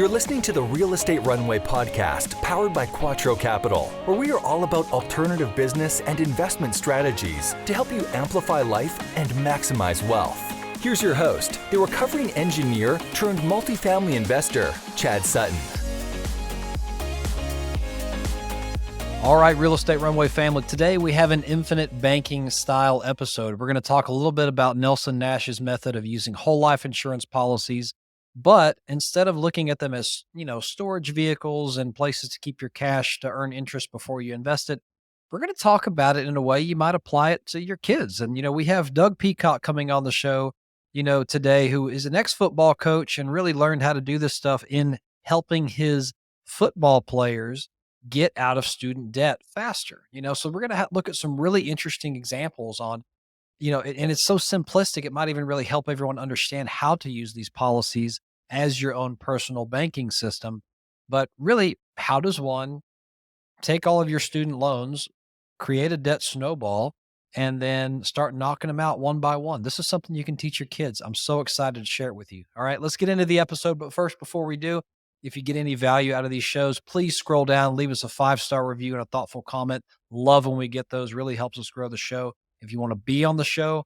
You're listening to the Real Estate Runway podcast, powered by Quattro Capital, where we are all about alternative business and investment strategies to help you amplify life and maximize wealth. Here's your host, the recovering engineer turned multifamily investor, Chad Sutton. All right, Real Estate Runway family, today we have an infinite banking style episode. We're going to talk a little bit about Nelson Nash's method of using whole life insurance policies, but instead of looking at them as, storage vehicles and places to keep your cash to earn interest before you invest it, we're going to talk about it in a way you might apply it to your kids. And, we have Doug Peacock coming on the show, today, who is an ex-football coach and really learned how to do this stuff in helping his football players get out of student debt faster. So we're going to look at some really interesting examples on, and it's so simplistic, it might even really help everyone understand how to use these policies as your own personal banking system. But really, how does one take all of your student loans, create a debt snowball, and then start knocking them out one by one? This is something you can teach your kids. I'm so excited to share it with you. All right, let's get into the episode. But first, before we do, if you get any value out of these shows, please scroll down, leave us a 5-star review and a thoughtful comment. Love when we get those. Really helps us grow the show. If you want to be on the show,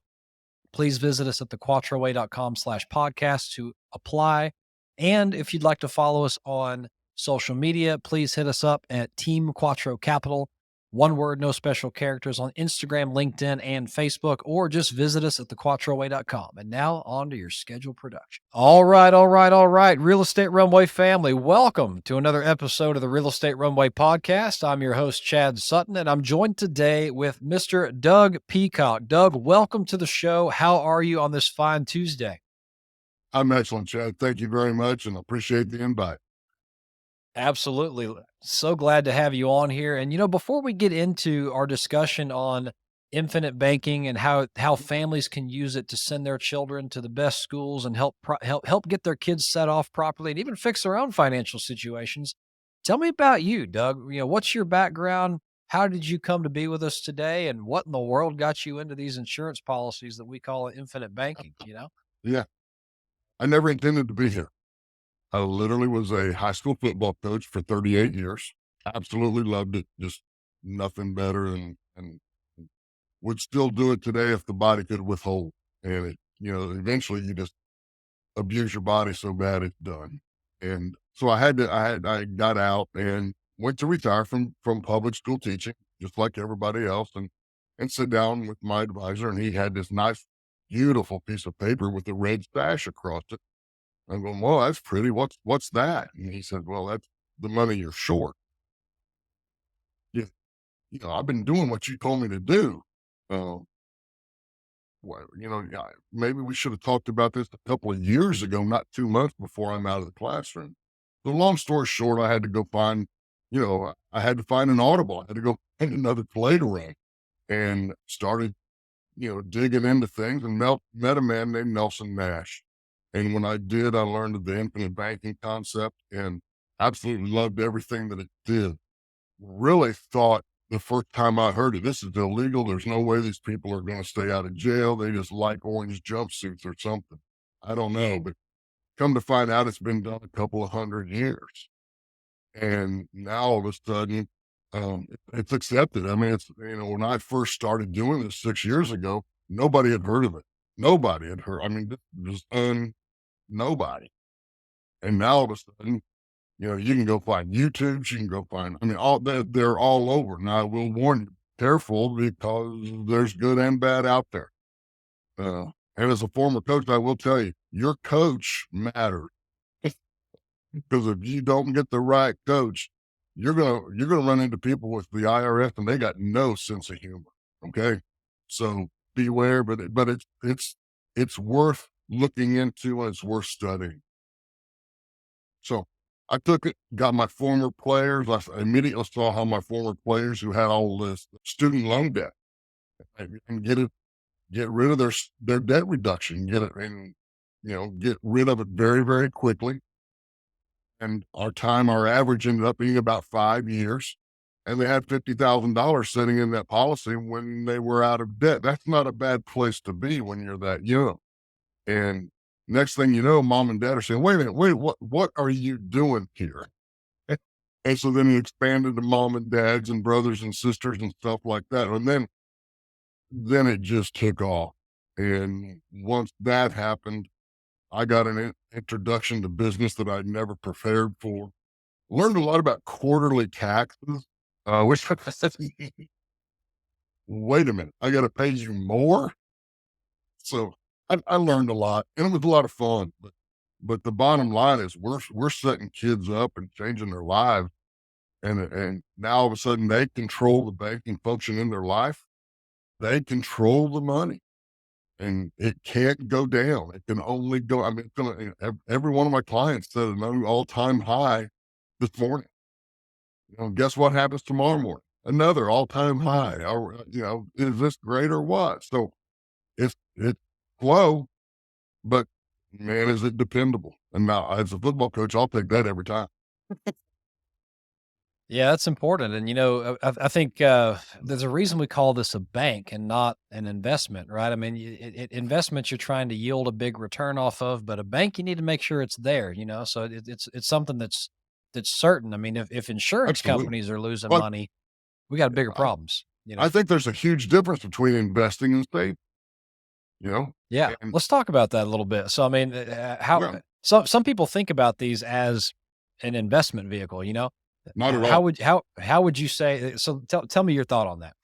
please visit us at thequattroway.com/podcast to apply. And if you'd like to follow us on social media, please hit us up at Team Quattro Capital. One word, no special characters, on Instagram, LinkedIn, and Facebook, or just visit us at thequattroway.com. And now on to your scheduled production. All right. Real Estate Runway family, welcome to another episode of the Real Estate Runway podcast. I'm your host, Chad Sutton, and I'm joined today with Mr. Doug Peacock. Doug, welcome to the show. How are you on this fine Tuesday? I'm excellent, Chad. Thank you very much, and appreciate the invite. Absolutely. So glad to have you on here. And, before we get into our discussion on infinite banking and how families can use it to send their children to the best schools and help get their kids set off properly and even fix their own financial situations, tell me about you, Doug. What's your background? How did you come to be with us today? And what in the world got you into these insurance policies that we call infinite banking, Yeah, I never intended to be here. I literally was a high school football coach for 38 years. Absolutely loved it. Just nothing better, and would still do it today if the body could withhold. And it, eventually you just abuse your body so bad it's done. And so I got out and went to retire from public school teaching, just like everybody else, and sit down with my advisor, and he had this nice, beautiful piece of paper with a red dash across it. I'm going, well, that's pretty. What's that? And he said, well, that's the money you're short. Yeah, I've been doing what you told me to do. Well, maybe we should have talked about this a couple of years ago, not 2 months before I'm out of the classroom. So long story short, I had to go find, I had to find an audible. I had to go find another play to run, and started, digging into things, and met a man named Nelson Nash. And when I did, I learned of the infinite banking concept and absolutely loved everything that it did. Really thought the first time I heard it, this is illegal. There's no way these people are going to stay out of jail. They just like orange jumpsuits or something. I don't know, but come to find out, it's been done a couple of 100 years. And now all of a sudden, it's accepted. I mean, it's, when I first started doing this 6 years ago, nobody had heard of it. Nobody had heard. I mean, this was nobody. And now all of a sudden, you can go find YouTubes, you can go find, they're all over. Now I will warn you, careful, because there's good and bad out there. And as a former coach, I will tell you, your coach matters. Because if you don't get the right coach, you're gonna run into people with the IRS, and they got no sense of humor. Okay, so beware. But it's worth looking into, and it's worth studying. So I took it, got my former players. I immediately saw how my former players who had all this student loan debt, and get rid of their debt reduction, get rid of it very, very quickly. And our average ended up being about 5 years, and they had $50,000 sitting in that policy when they were out of debt. That's not a bad place to be when you're that young. And Next thing you know, mom and dad are saying, wait a minute, what are you doing here? And so then he expanded to mom and dads and brothers and sisters and stuff like that. And then it just took off. And once that happened, I got an introduction to business that I'd never prepared for. Learned a lot about quarterly taxes, which wait a minute, I got to pay you more. So I learned a lot, and it was a lot of fun. But the bottom line is we're setting kids up and changing their lives, and now all of a sudden they control the banking function in their life. They control the money, and it can't go down. It can only go. I mean, it's gonna. Every one of my clients set a new all-time high this morning. Guess what happens tomorrow morning? Another all-time high. Or, is this great or what? So it's slow, but man, is it dependable. And now as a football coach, I'll take that every time. Yeah, that's important. And, I think there's a reason we call this a bank and not an investment, right? I mean, investments you're trying to yield a big return off of, but a bank, you need to make sure it's there, so it's something that's certain. I mean, if insurance Absolutely. companies are losing But money, we got bigger problems. I think there's a huge difference between investing and saving, you know? Yeah, And let's talk about that a little bit. So, I mean, well, some people think about these as an investment vehicle. not at How all. would how would you say? So, tell me your thought on that.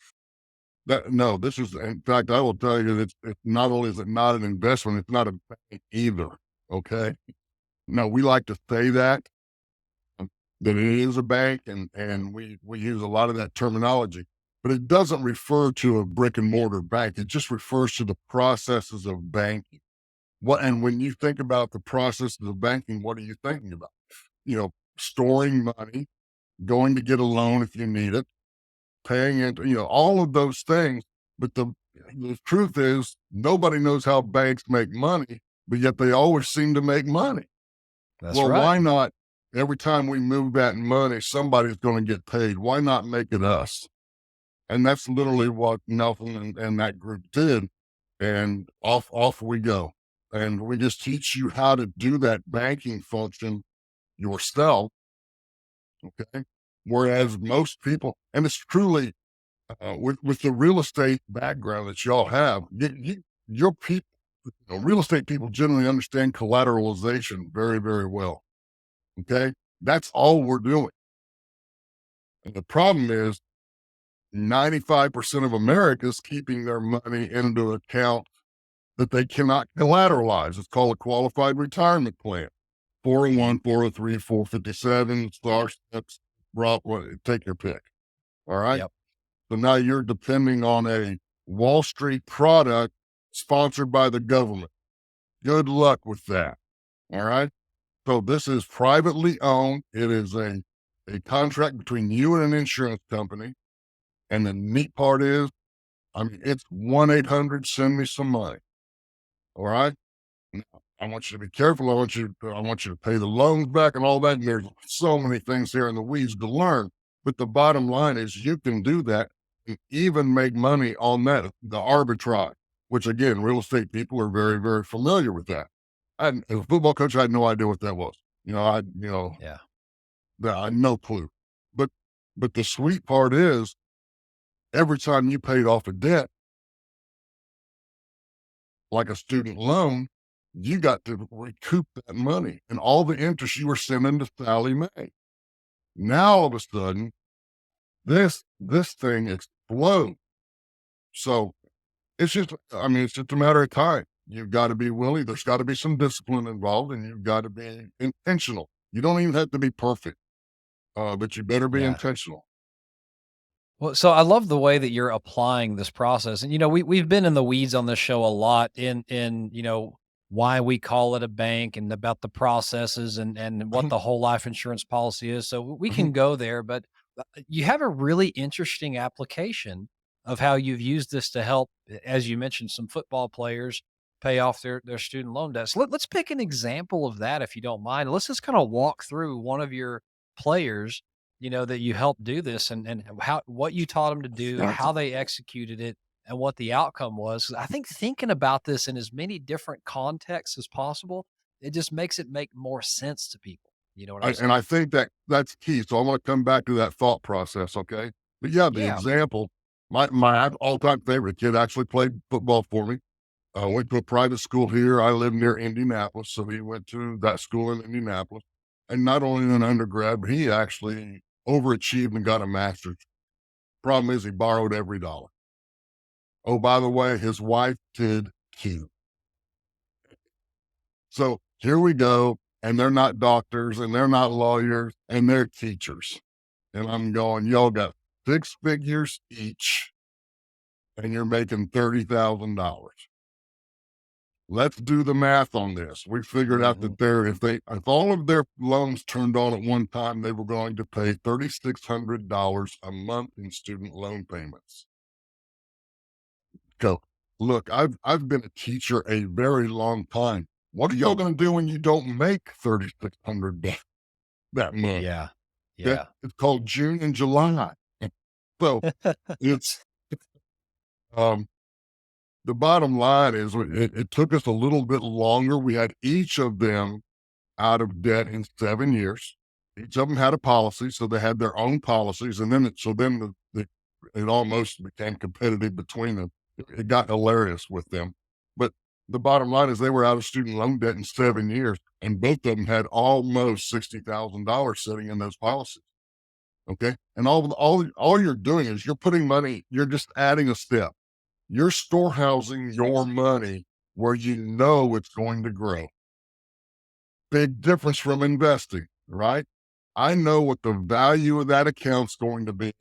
No, this is, in fact, I will tell you that it's not only is it not an investment, it's not a bank either. Okay. No, we like to say um, that it is a bank, and we use a lot of that terminology, but it doesn't refer to a brick and mortar bank. It just refers to the processes of banking. And when you think about the processes of banking, what are you thinking about? Storing money, going to get a loan if you need it, paying it, all of those things. But the truth is, nobody knows how banks make money, but yet they always seem to make money. That's Well, right. why not? Every time we move that money, somebody's going to get paid. Why not make it us? And that's literally what Nelson and that group did. And off we go. And we just teach you how to do that banking function yourself. Okay. Whereas most people, and it's truly with the real estate background that y'all have, your people, real estate people generally understand collateralization very, very well. Okay. That's all we're doing. And the problem is 95% of America is keeping their money into an account that they cannot collateralize. It's called a qualified retirement plan. 401, 403, 457, star steps, Roth, take your pick. All right. Yep. So now you're depending on a Wall Street product sponsored by the government. Good luck with that. All right. So this is privately owned. It is a contract between you and an insurance company. And the neat part is, I mean, it's 1-800, send me some money. All right. Now, I want you to be careful. I want you to pay the loans back and all that. And there's so many things here in the weeds to learn. But the bottom line is you can do that and even make money on that, the arbitrage, which again, real estate people are very, very familiar with that. As a football coach, I had no idea what that was. Yeah. I had no clue. But the sweet part is every time you paid off a debt, like a student loan, you got to recoup that money and all the interest you were sending to Sally Mae. Now all of a sudden, this thing explodes. So it's just a matter of time. You've got to be willing. There's got to be some discipline involved, and you've got to be intentional. You don't even have to be perfect, but you better be Yeah. intentional. Well, so I love the way that you're applying this process. And we've been in the weeds on this show a lot in why we call it a bank and about the processes and what Mhm, the whole life insurance policy is. So we mhm. can go there, but you have a really interesting application of how you've used this to help, as you mentioned, some football players pay off their student loan debts. Let's pick an example of that if you don't mind. Let's just kind of walk through one of your players that you helped do this and how what you taught them to do, how Gotcha. they executed it, and what the outcome was. 'Cause I think thinking about this in as many different contexts as possible, it just makes it make more sense to people. You know what I'm And I saying? think that that's key. So I want to come back to that thought process. Okay. But yeah, the Yeah. example, my all time favorite kid actually played football for me. I went to a private school here. I live near Indianapolis. So he went to that school in Indianapolis. And not only an undergrad, but he actually overachieved and got a master's. Problem is, he borrowed every dollar. Oh, by the way, his wife did too. So here we go. And they're not doctors and they're not lawyers and they're teachers. And I'm going, y'all got 6 figures each and you're making $30,000. Let's do the math on this. We figured out Mhm. that if all of their loans turned on at one time, they were going to pay $3,600 a month in student loan payments. Go, look, I've been a teacher a very long time. What are y'all going to do when you don't make 3,600 that month? Yeah. That Yeah. it's called June and July. So it's um the bottom line is it took us a little bit longer. We had each of them out of debt in 7 years. Each of them had a policy, so they had their own policies, and then it almost became competitive between them. It got hilarious with them, but the bottom line is they were out of student loan debt in 7 years, and both of them had almost $60,000 sitting in those policies. Okay, and all you're doing is you're putting money. You're just adding a step. You're storehousing your money where you know it's going to grow. Big difference from investing, right? I know what the value of that account's going to be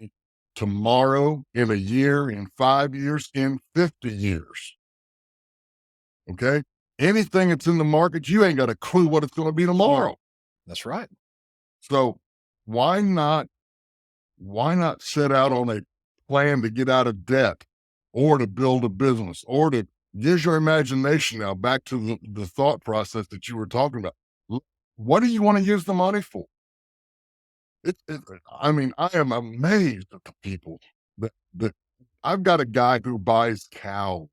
tomorrow, in a year, in 5 years, in 50 years. Okay. Anything that's in the market, you ain't got a clue what it's going to be tomorrow. That's right. So why not set out on a plan to get out of debt or to build a business or to use your imagination now back to the thought process that you were talking about. What do you want to use the money for? I mean, I am amazed at the people that I've got a guy who buys cows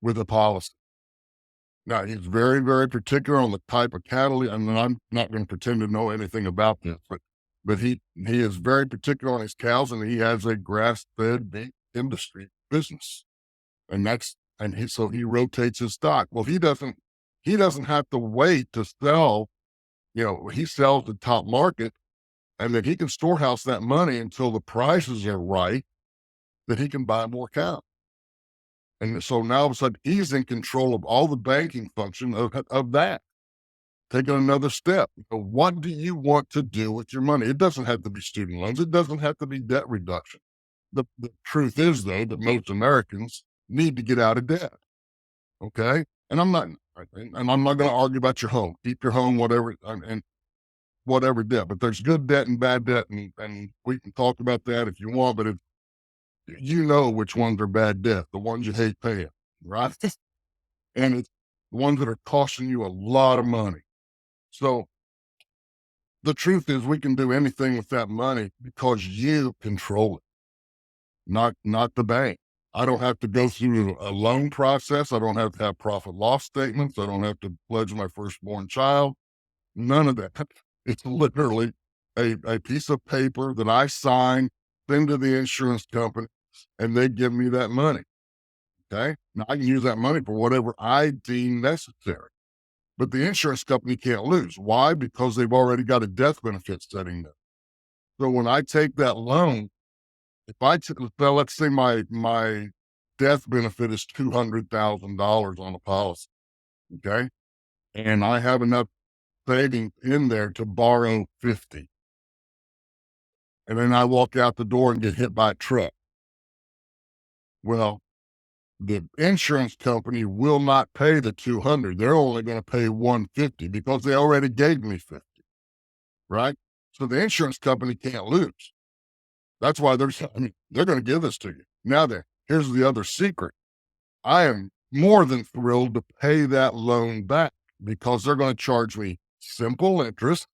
with a policy. Now he's very, very particular on the type of cattle, and I'm not going to pretend to know anything about this, but he is very particular on his cows, and he has a grass-fed beef industry business, and so he rotates his stock. Well, he doesn't have to wait to sell. He sells the top market, and then he can storehouse that money until the prices are right, that he can buy more cows. And so now all of a sudden he's in control of all the banking function of that. Taking another step. What do you want to do with your money? It doesn't have to be student loans. It doesn't have to be debt reduction. The truth is, though, that most Americans need to get out of debt. Okay. And I'm not going to argue about your home. Keep your home, whatever, and whatever debt. But there's good debt and bad debt, and we can talk about that if you want. But you know which ones are bad debt, the ones you hate paying, right? And it's the ones that are costing you a lot of money. So the truth is we can do anything with that money because you control it, not the bank. I don't have to go through a loan process. I don't have to have profit loss statements. I don't have to pledge my firstborn child. None of that. It's literally a piece of paper that I sign, send to the insurance company, and they give me that money. Okay. Now I can use that money for whatever I deem necessary. But the insurance company can't lose. Why? Because they've already got a death benefit setting there. So when I take that loan, if well, let's say my death benefit is $200,000 on a policy, okay, and I have enough savings in there to borrow 50, and then I walk out the door and get hit by a truck. Well, the insurance company will not pay the 200. They're only going to pay 150 because they already gave me 50, right? So the insurance company can't lose. That's why they're going to give this to you. Now here's the other secret. I am more than thrilled to pay that loan back because they're going to charge me simple interest,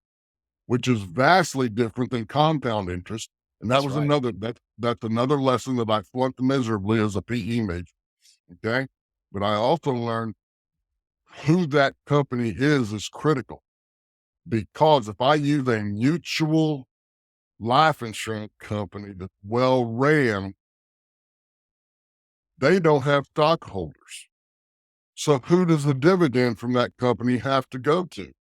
which is vastly different than compound interest. And that That's was right. that's another lesson that I flunked miserably as a PE major. Okay. But I also learned who that company is critical, because if I use a mutual life insurance company that's well ran, they don't have stockholders. So who does the dividend from that company have to go to?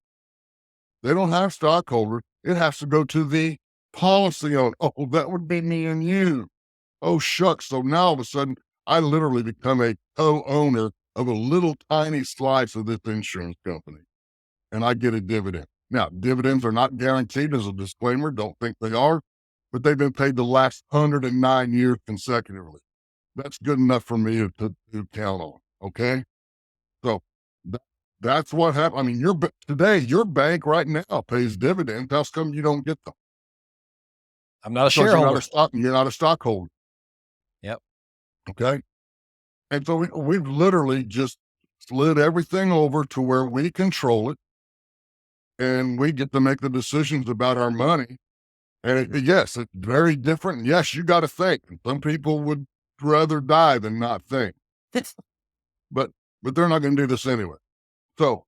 They don't have stockholders. It has to go to the policy owner. Oh, that would be me and you. Oh, shucks. So now all of a sudden, I literally become a co-owner of a little tiny slice of this insurance company, and I get a dividend. Now, dividends are not guaranteed, as a disclaimer. Don't think they are, but they've been paid the last 109 years consecutively. That's good enough for me to count on. Okay. So th- that's what happened. I mean, today, your bank right now pays dividends. How come you don't get them? I'm not a Because shareholder. you're not a stockholder. Yep. Okay. And so we've literally just slid everything over to where we control it, and we get to make the decisions about our money. And yes, it's very different. Yes, you got to think. Some people would rather die than not think, but they're not going to do this anyway. So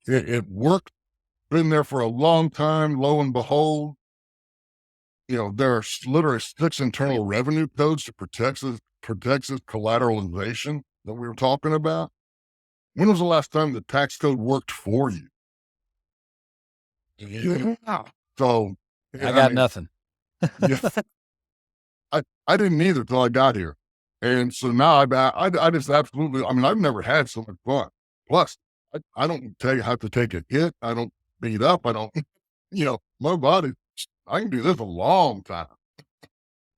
it worked. Been there for a long time. Lo and behold, there are literally 6 internal revenue codes to protect this collateralization that we were talking about. When was the last time the tax code worked for you? Yeah. So, I I got mean, nothing. yeah, I didn't either till I got here. And so now I just absolutely, I mean, I've never had so much fun. Plus, I don't have to take a hit. I don't beat up. I don't, my body, I can do this a long time.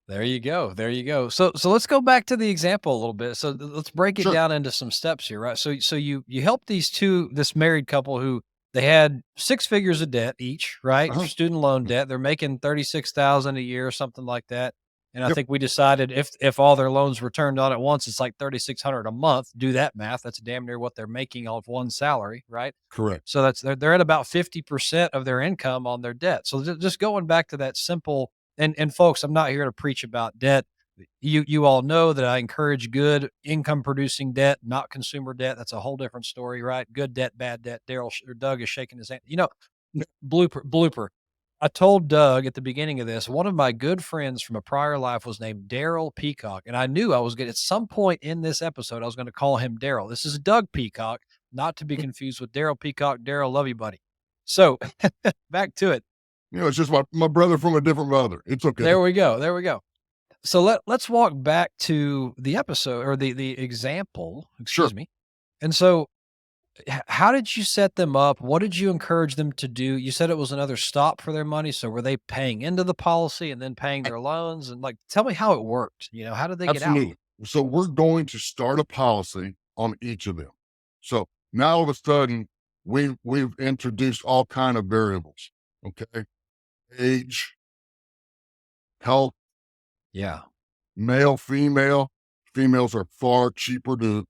There you go. There you go. So let's go back to the example a little bit. So let's break it Sure. down into some steps here, right? So you helped this married couple who they had 6 figures of debt each, right? Uh-huh. Student loan debt. They're making 36,000 a year or something like that. And I Yep. think we decided if all their loans were turned on at once, it's like 3,600 a month. Do that math. That's damn near what they're making off one salary, right? Correct. So they're at about 50% of their income on their debt. So just going back to that simple, and folks, I'm not here to preach about debt. You all know that I encourage good income producing debt, not consumer debt. That's a whole different story, right? Good debt, bad debt. Doug is shaking his hand. Blooper. I told Doug at the beginning of this, one of my good friends from a prior life was named Daryl Peacock. And I knew I was going to, at some point in this episode, I was going to call him Daryl. This is Doug Peacock, not to be confused with Daryl Peacock. Daryl, love you, buddy. So back to it. It's just my brother from a different mother. It's okay. There we go. There we go. So let's walk back to the episode or the example, Sure. excuse me. And so how did you set them up? What did you encourage them to do? You said it was another stop for their money. So were they paying into the policy and then paying their loans? And tell me how it worked. How did they get out? Absolutely. So we're going to start a policy on each of them. So now all of a sudden we've introduced all kind of variables. Okay. Age, health, Yeah. male, female. Females are far cheaper to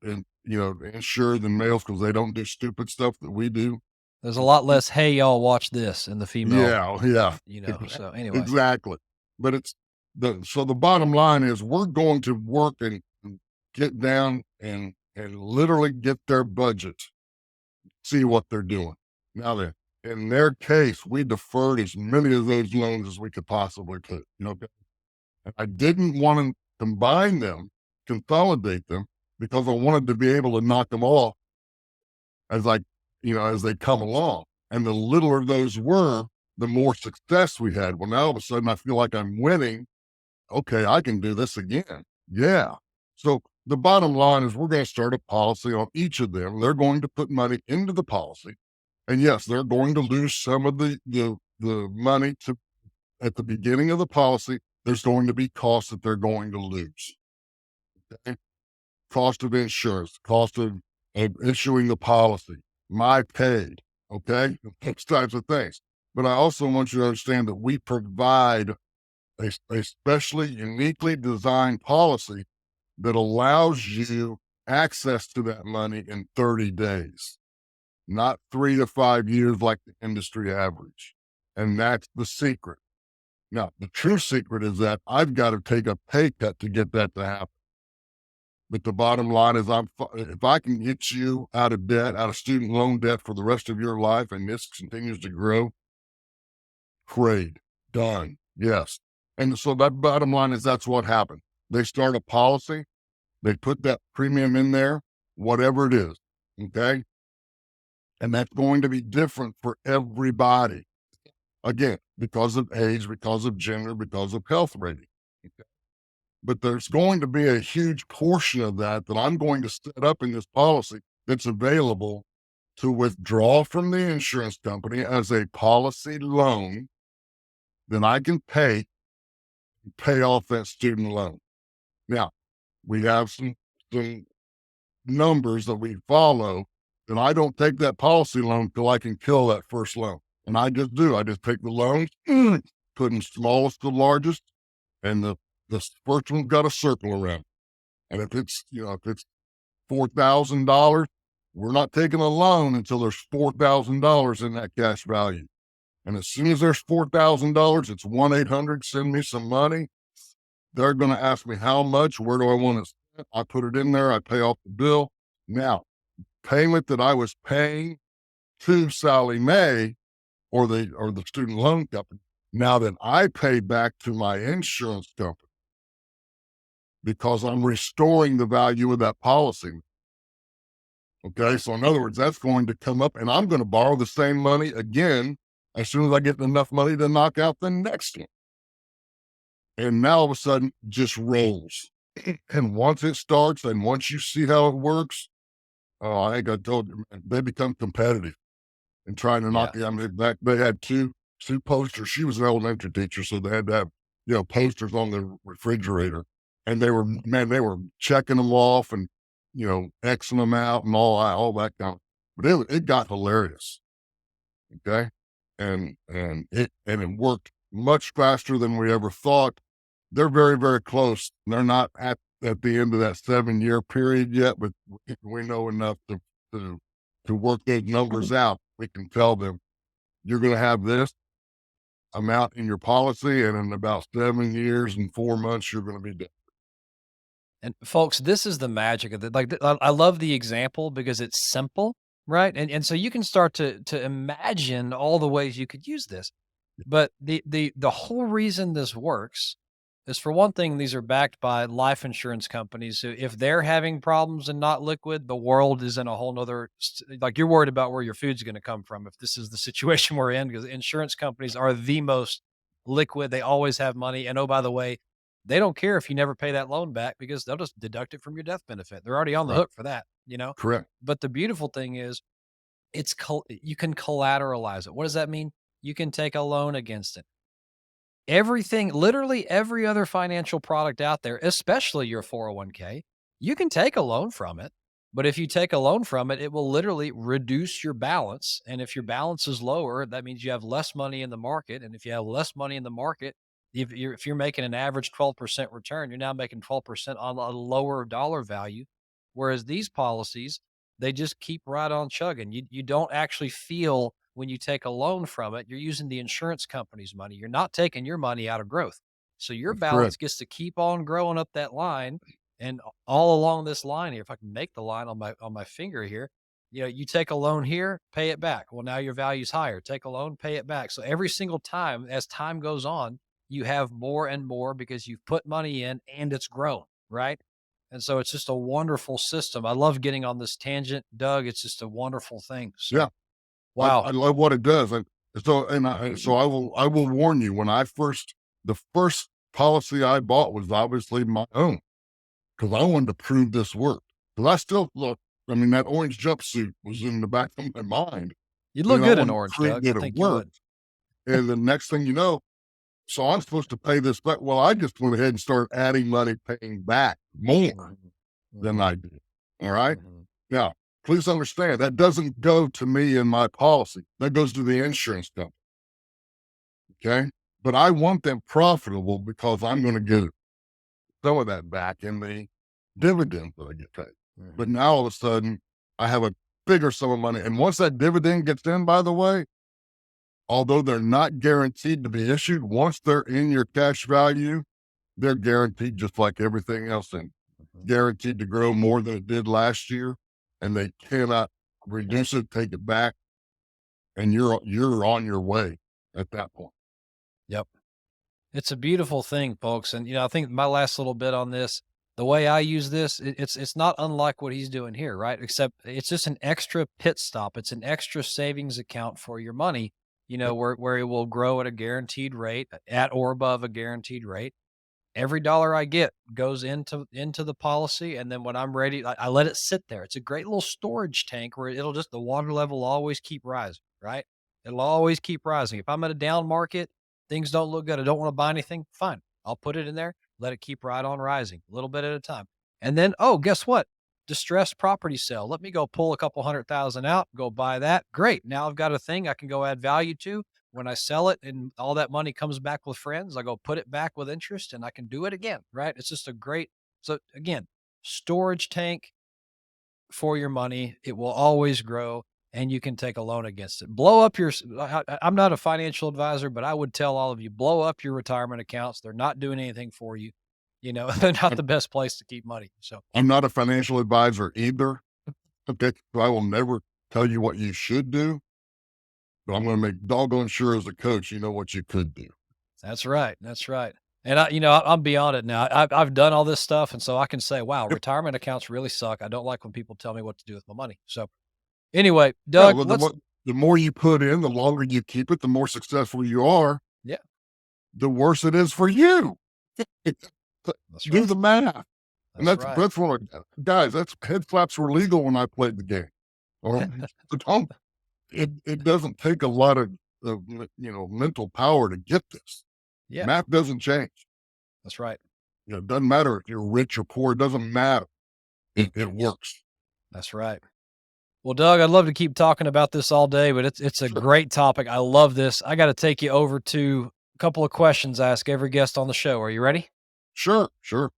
insure than males because they don't do stupid stuff that we do. There's a lot less, hey, y'all watch this in the female, Yeah. so anyway. Exactly. But so the bottom line is we're going to work and get down and literally get their budget, see what they're doing. Now then, in their case, we deferred as many of those loans as we could possibly could. And I didn't want to combine them, consolidate them, because I wanted to be able to knock them off as as they come along. And the littler those were, the more success we had. Well, now all of a sudden I feel like I'm winning. Okay, I can do this again. Yeah. So the bottom line is we're going to start a policy on each of them. They're going to put money into the policy. And yes, they're going to lose some of the money at the beginning of the policy. There's going to be costs that they're going to lose. Okay? Cost of insurance, cost of issuing the policy, my paid, okay? Those types of things. But I also want you to understand that we provide a specially, uniquely designed policy that allows you access to that money in 30 days, not 3 to 5 years like the industry average. And that's the secret. Now, the true secret is that I've got to take a pay cut to get that to happen. But the bottom line is, if I can get you out of debt, out of student loan debt for the rest of your life, and this continues to grow, great, done, yes. And so that bottom line is that's what happened. They start a policy, they put that premium in there, whatever it is, okay? And that's going to be different for everybody. Again, because of age, because of gender, because of health rating. Okay? But there's going to be a huge portion of that I'm going to set up in this policy that's available to withdraw from the insurance company as a policy loan. Then I can pay off that student loan. Now, we have some numbers that we follow, and I don't take that policy loan till I can kill that first loan. And I just do. I just take the loans, put them smallest to largest, and the first one's got a circle around. And if it's $4,000, we're not taking a loan until there's $4,000 in that cash value. And as soon as there's $4,000, it's 1-800, send me some money. They're going to ask me how much, where do I want it spent? I put it in there, I pay off the bill. Now, payment that I was paying to Sally Mae or the student loan company, now that I pay back to my insurance company because I'm restoring the value of that policy. Okay, so in other words, that's going to come up and I'm going to borrow the same money again as soon as I get enough money to knock out the next one. And now all of a sudden it just rolls. And once it starts and once you see how it works, I think I told you, man, they become competitive and trying to knock you. I mean, they had two posters. She was an elementary teacher, so they had to have, posters on the refrigerator. And they were checking them off and, Xing them out and all that kind of, but it got hilarious. Okay. And it worked much faster than we ever thought. They're very, very close. They're not at the end of that 7-year period yet, but we know enough to work those numbers out. We can tell them you're going to have this amount in your policy, and in about 7 years and 4 months, you're going to be done. And folks, this is the magic of it. Like, I love the example because it's simple, right? And so you can start to imagine all the ways you could use this. But the whole reason this works is, for one thing, these are backed by life insurance companies. So if they're having problems and not liquid, the world is in a whole nother, like, you're worried about where your food's going to come from if this is the situation we're in, because insurance companies are the most liquid. They always have money. And oh, by the way, they don't care if you never pay that loan back because they'll just deduct it from your death benefit. They're already on the Right. hook for that, Correct. But the beautiful thing is you can collateralize it. What does that mean? You can take a loan against it. Literally every other financial product out there, especially your 401k, you can take a loan from it. But if you take a loan from it, it will literally reduce your balance. And if your balance is lower, that means you have less money in the market. And if you have less money in the market, if you're making an average 12% return, you're now making 12% on a lower dollar value. Whereas these policies, they just keep right on chugging. You don't actually feel, when you take a loan from it, you're using the insurance company's money. You're not taking your money out of growth. So your That's balance correct. gets to keep on growing up that line. And all along this line here, if I can make the line on my finger here, you take a loan here, pay it back. Well, now your value's higher. Take a loan, pay it back. So every single time, as time goes on, you have more and more because you've put money in and it's grown, right? And so it's just a wonderful system. I love getting on this tangent, Doug. It's just a wonderful thing. So, Yeah. wow. I love what it does. So I will warn you, the first policy I bought was obviously my own, because I wanted to prove this worked. Because I still look, that orange jumpsuit was in the back of my mind. You'd look I good in wanted to orange, prove Doug. that I it think you would. worked. And the next thing you know, so I'm supposed to pay this back. Well, I just went ahead and started adding money, paying back more than I did. All right. Now, please understand, that doesn't go to me in my policy. That goes to the insurance company. Okay. But I want them profitable because I'm going to get some of that back in the dividends that I get paid. But now all of a sudden, I have a bigger sum of money. And once that dividend gets in, by the way, although they're not guaranteed to be issued, once they're in your cash value, they're guaranteed just like everything else, and guaranteed to grow more than it did last year. And they cannot reduce it, take it back, and you're on your way at that point. Yep. It's a beautiful thing, folks. And, I think my last little bit on this, the way I use this, it's not unlike what he's doing here, right? Except it's just an extra pit stop. It's an extra savings account for your money, where it will grow at a guaranteed rate, at or above a guaranteed rate. Every dollar I get goes into the policy, and then when I'm ready, I let it sit there. It's a great little storage tank where the water level will always keep rising, right? It'll always keep rising. If I'm at a down market, things don't look good, I don't want to buy anything, fine. I'll put it in there, let it keep right on rising, a little bit at a time. And then, oh, guess what? Distressed property sale. Let me go pull a couple 100,000 out, go buy that. Great. Now I've got a thing I can go add value to. When I sell it and all that money comes back with friends, I go put it back with interest and I can do it again, right? It's just so again, storage tank for your money. It will always grow and you can take a loan against it. I'm not a financial advisor, but I would tell all of you, blow up your retirement accounts. They're not doing anything for you. They're not the best place to keep money. So I'm not a financial advisor either. Okay. So I will never tell you what you should do, but I'm going to make doggone sure as a coach, you know what you could do. That's right. That's right. And I'm beyond it now. I've done all this stuff. And so I can say, wow, retirement accounts really suck. I don't like when people tell me what to do with my money. So anyway, Doug, the more you put in, the longer you keep it, the more successful you are. Yeah. The worse it is for you. Do the math. And that's what guys, head slaps were legal when I played the game. Or it doesn't take a lot of mental power to get this. Yeah. Math doesn't change. That's right. It doesn't matter if you're rich or poor. It doesn't matter. It works. That's right. Well, Doug, I'd love to keep talking about this all day, but it's a great topic. I love this. I got to take you over to a couple of questions I ask every guest on the show. Are you ready? Sure. All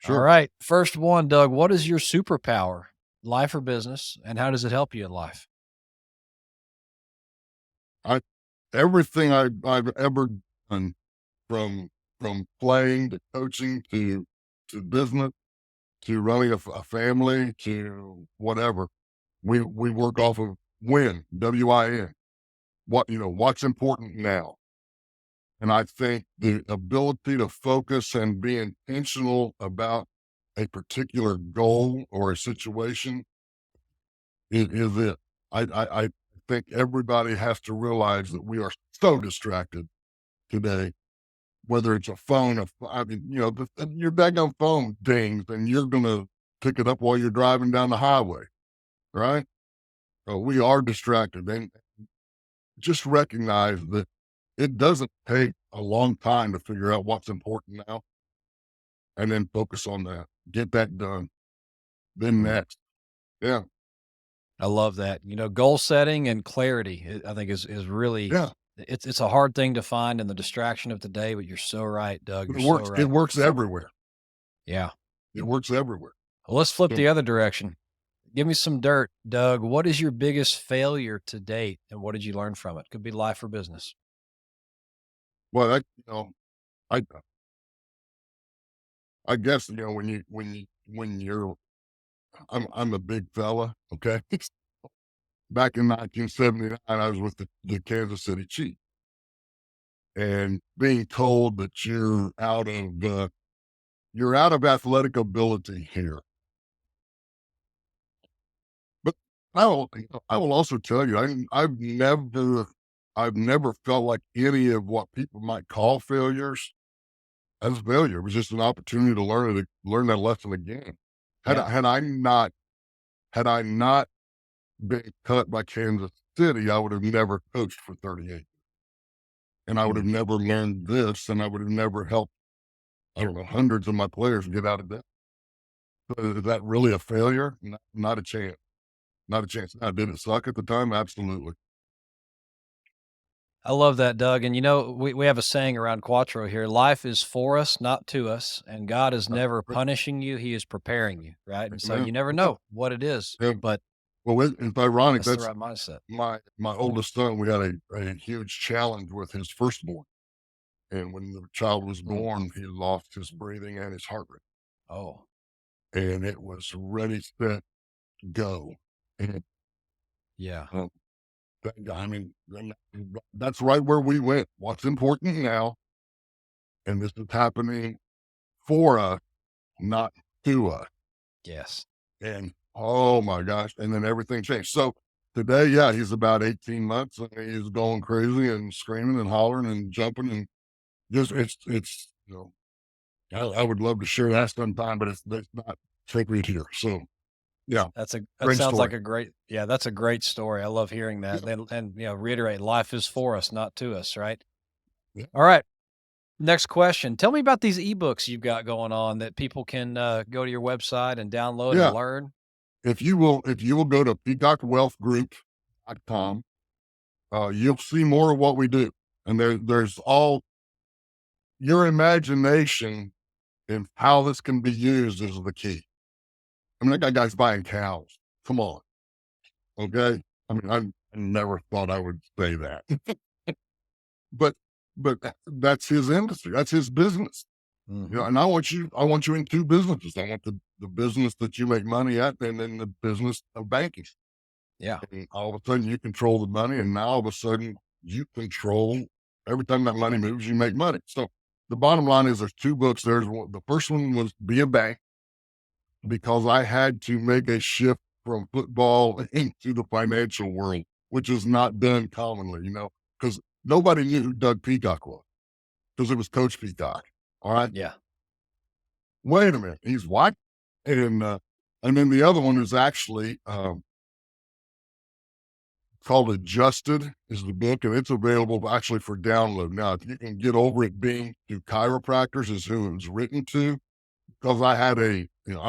right. First one, Doug, what is your superpower, life or business, and how does it help you in life? Everything I've ever done, from playing to coaching to business to running a family to whatever, we work off of WIN, WIN. What's important now. And I think the ability to focus and be intentional about a particular goal or a situation is it. I think everybody has to realize that we are so distracted today, whether it's a phone, your daggone phone dings and you're going to pick it up while you're driving down the highway, right? We are distracted, and just recognize that it doesn't take a long time to figure out what's important now and then focus on that, get that done. Then next. Yeah. I love that. Goal setting and clarity, I think is really, it's a hard thing to find in the distraction of today, but you're so right, Doug. It works everywhere. Yeah. It works everywhere. Well, let's flip the other direction. Give me some dirt, Doug. What is your biggest failure to date and what did you learn from it? Could be life or business. Well, I guess, when you're, I'm a big fella. Okay. Back in 1979, I was with the Kansas City Chiefs, and being told that you're out of athletic ability here. But I will also tell you, I've never felt like any of what people might call failures as failure. It was just an opportunity to learn that lesson again. Had I not been cut by Kansas City, I would have never coached for 38 years. And I would have never learned this, and I would have never helped, hundreds of my players get out of debt. So is that really a failure? Not a chance. Not a chance. Now, did it suck at the time? Absolutely. I love that, Doug. And we have a saying around Quattro here: life is for us, not to us. And God is never punishing you; He is preparing you, right? And so you never know what it is. Yeah. But Well, it's ironic. That's the That's right mindset. my oldest son. We had a huge challenge with his firstborn. And when the child was Mm. born, he lost his breathing and his heart rate. Oh, And it was ready, set, go. And yeah. um, I mean, that's right where we went. What's important now, and this is happening for us, not to us. Yes. And oh my gosh, and then everything changed. So today, yeah, he's about 18 months and he's going crazy and screaming and hollering and jumping and just it's I would love to share that sometime, but it's not sacred here. So yeah, That great sounds story. like a great, yeah, that's a great story. I love hearing that. Yeah, And reiterate, life is for us, not to us, right? yeah, All right. Next question. Tell me about these ebooks you've got going on that people can go to your website and download and yeah. learn. If you will go to peacockwealthgroup.com, you'll see more of what we do. And there's all your imagination and how this can be used is the key. I mean, I got guys buying cows. Come on. Okay. I mean, I never thought I would say that, but, that's his industry. That's his business. Hmm. And I want you in two businesses. I want the business that you make money at and then the business of banking. Yeah. And all of a sudden you control the money. And now all of a sudden you control every time that money moves, you make money. So the bottom line is there's two books. The first one was Be a Bank, because I had to make a shift from football into the financial world, which is not done commonly, because nobody knew who Doug Peacock was because it was Coach Peacock. All right. Yeah. Wait a minute. He's what? And, and then the other one is actually, called Adjusted is the book, and it's available actually for download. Now, if you can get over it being to chiropractors is who it was written to, because I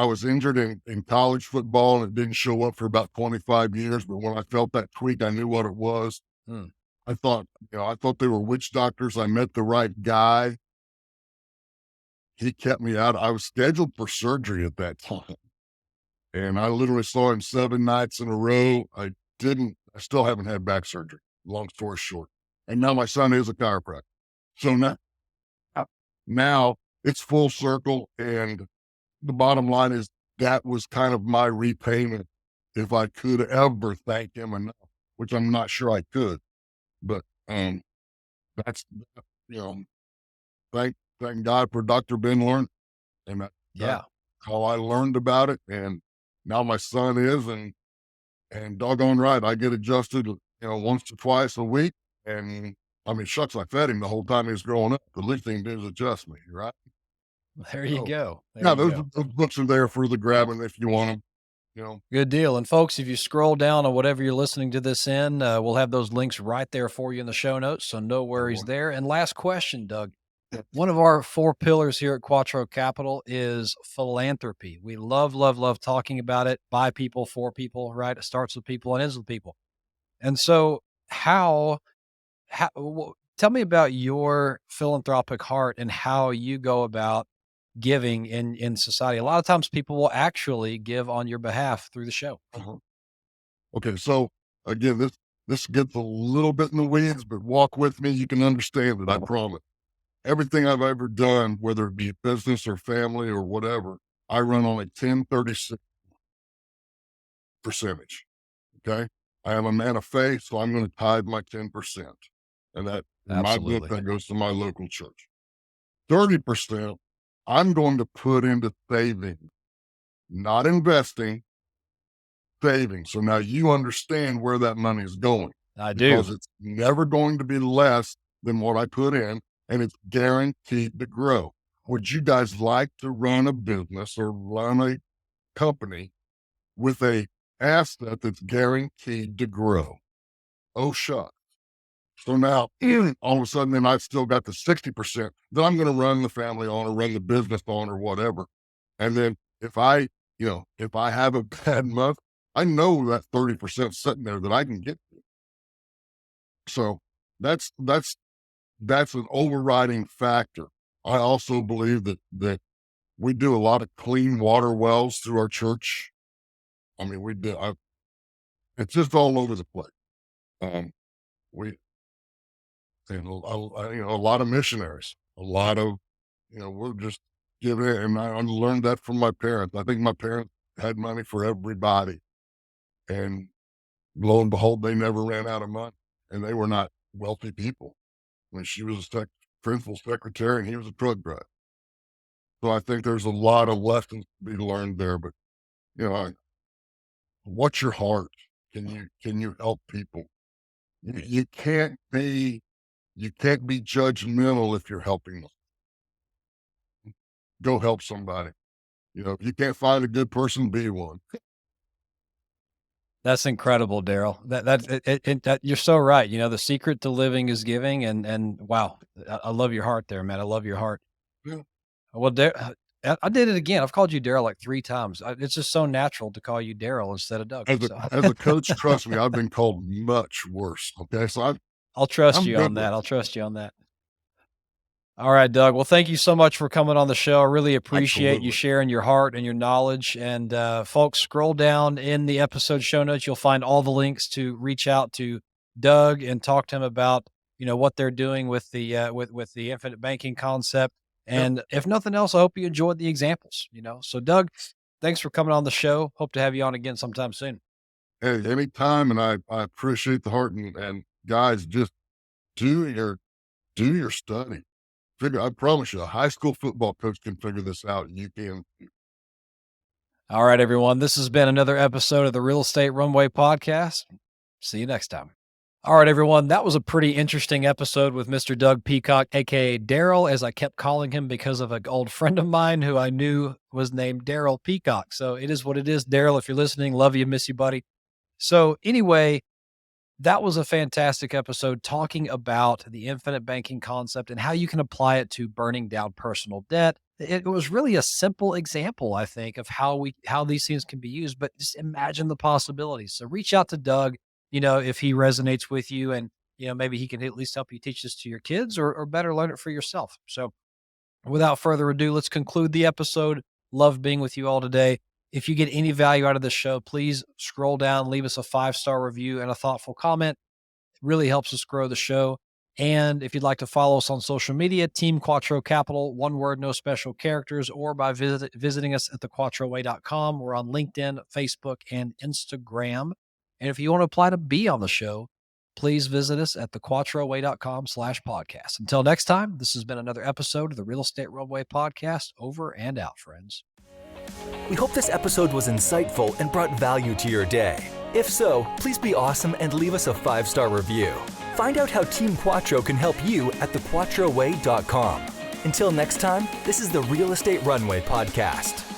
was injured in college football and it didn't show up for about 25 years. But when I felt that tweak, I knew what it was. Hmm. I thought they were witch doctors. I met the right guy. He kept me out. I was scheduled for surgery at that time. And I literally saw him 7 nights in a row. I still haven't had back surgery, long story short. And now my son is a chiropractor. So now it's full circle. And the bottom line is that was kind of my repayment if I could ever thank him enough, which I'm not sure I could. But that's you know, thank God for Dr. Ben Lauren. And that's Yeah. how I learned about it. And now my son is, and doggone right, I get adjusted, once or twice a week. And I mean, shucks, I fed him the whole time he was growing up. The least thing he did is adjust me, right? There you So, go. There yeah, you those, go. those books are there for the grabbing if you want them, you know. Good deal. And folks, if you scroll down on whatever you're listening to this in, we'll have those links right there for you in the show notes. So no worries Boy. there. And last question, Doug. One of our 4 pillars here at Quattro Capital is philanthropy. We love, love, love talking about it. By people, for people, right? It starts with people and ends with people. And so tell me about your philanthropic heart and how you go about giving in society. A lot of times people will actually give on your behalf through the show. Uh-huh. Okay, so again, this gets a little bit in the weeds, but walk with me. You can understand it, I promise. Everything I've ever done, whether it be business or family or whatever, I run on a 10-36 percentage. Okay. I am a man of faith, so I'm going to tithe my 10%. And that, in my book, Absolutely. that goes to my local church. 30%, I'm going to put into saving, not investing, saving. So now you understand where that money is going, I do. because it's never going to be less than what I put in, and it's guaranteed to grow. Would you guys like to run a business or run a company with a asset that's guaranteed to grow? Oh, shucks. So now all of a sudden, then I've still got the 60% that I'm going to run the family on or run the business on or whatever. And then if I have a bad month, I know that 30% sitting there that I can get to. So that's an overriding factor. I also believe that we do a lot of clean water wells through our church. I mean, we do. It's just all over the place. We, and a lot of missionaries, a lot of, we're just giving it. And I learned that from my parents. I think my parents had money for everybody. And lo and behold, they never ran out of money. And they were not wealthy people. When she was a principal secretary and he was a truck driver. So I think there's a lot of lessons to be learned there. But, what's your heart? Can you help people? You can't be judgmental if you're helping them. Go help somebody. If you can't find a good person, be one. That's incredible, Daryl. That you're so right. The secret to living is giving, and wow, I love your heart there, man. I love your heart. Yeah. Well, I did it again. I've called you Daryl like 3 times. It's just so natural to call you Daryl instead of Doug. As a coach, trust me, I've been called much worse. Okay, so I'll trust I'm you good on that. with I'll trust you on that. All right, Doug. Well, thank you so much for coming on the show. I really appreciate Absolutely. you sharing your heart and your knowledge. And folks, scroll down in the episode show notes. You'll find all the links to reach out to Doug and talk to him about what they're doing with the with the infinite banking concept. And if nothing else, I hope you enjoyed the examples. So Doug, thanks for coming on the show. Hope to have you on again sometime soon. Hey, anytime, and I appreciate the heart, and guys, just do your study. I promise you, a high school football coach can figure this out. You can. All right, everyone. This has been another episode of the Real Estate Runway Podcast. See you next time. All right, everyone. That was a pretty interesting episode with Mr. Doug Peacock, aka Daryl, as I kept calling him because of an old friend of mine who I knew was named Daryl Peacock. So it is what it is. Daryl, if you're listening, love you, miss you, buddy. So anyway, that was a fantastic episode talking about the infinite banking concept and how you can apply it to burning down personal debt. It was really a simple example, I think, of how these things can be used, but just imagine the possibilities. So reach out to Doug, if he resonates with you, and, maybe he can at least help you teach this to your kids or better learn it for yourself. So without further ado, let's conclude the episode. Love being with you all today. If you get any value out of this show, please scroll down, leave us a 5-star review and a thoughtful comment. It really helps us grow the show. And if you'd like to follow us on social media, Team Quattro Capital, one word, no special characters, or by visiting us at thequattroway.com. We're on LinkedIn, Facebook, and Instagram. And if you want to apply to be on the show, please visit us at thequattroway.com/podcast. Until next time, this has been another episode of the Real Estate Runway Podcast. Over and out, friends. We hope this episode was insightful and brought value to your day. If so, please be awesome and leave us a 5-star review. Find out how Team Quattro can help you at thequattroway.com. Until next time, this is the Real Estate Runway Podcast.